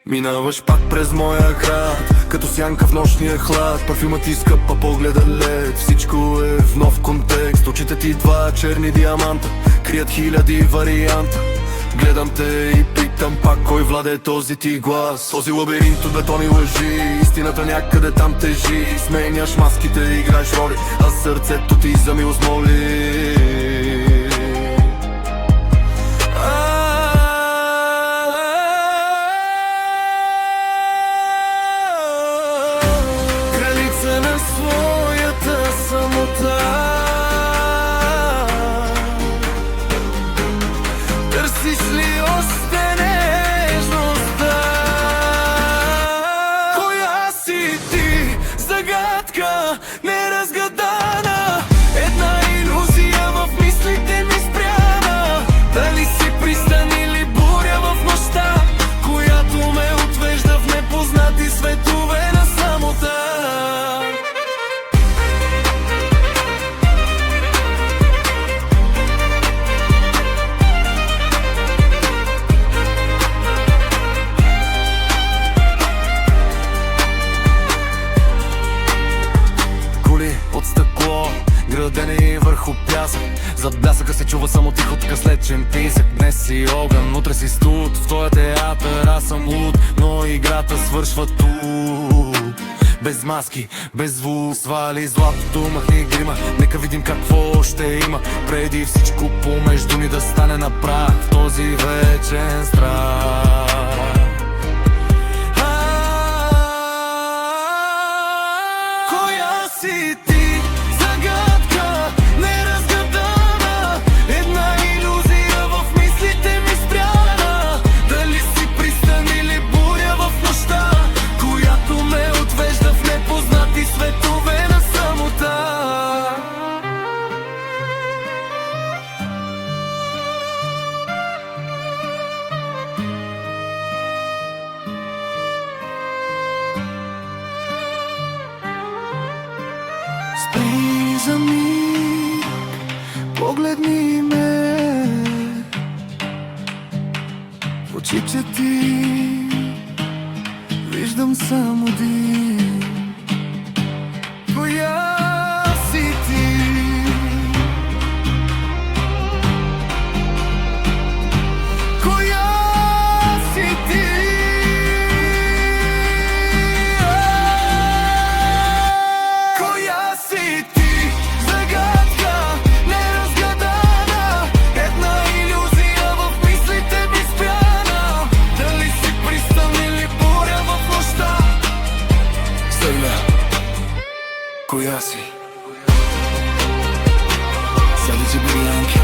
Минаваш пак през моя град, като сянка в нощния хлад. Парфюмът ти скъпа, погледа лед. Всичко е в нов контекст. Очите ти два черни диаманта крият хиляди варианта. Гледам те и питам пак, кой владее този ти глас? Този лабиринт от бетон и лъжи, истината някъде там тежи. Сменяш маските, играеш роли, а сърцето ти за милост моли. Кралица на своята самота, търсиш ли още нежността? Коя си ти? Загадка неразгадана, една илюзия в мислите ми спряна. Дали си пристан или буря в нощта, която ме отвежда в непознати светове на самота. От стъкло, градени върху пясък. Зад блясъка се чува само тихо къслечен писък. Днес си огън, утре си студ. В твоя театър аз съм луд, но играта свършва тук. Без маски, без звук. Свали златото, махни грима. Нека видим какво ще има преди всичко помежду ни да стане на прах в този вечен страх. Коя си ти? Загадка неразгадана, една илюзия в мислите ми спряна. Дали си пристан или буря в нощта, която ме отвежда в непознати светове на самота. Спри за миг, погледни ме в очите ти, виждам само дим. Коя си ти? Коя си ти? Коя си ти? Загадка неразгадана, една илюзия в мислите ми спряна. Дали си пристан или буря в нощта? Стъгна, коя си? Сядичи Бириянки.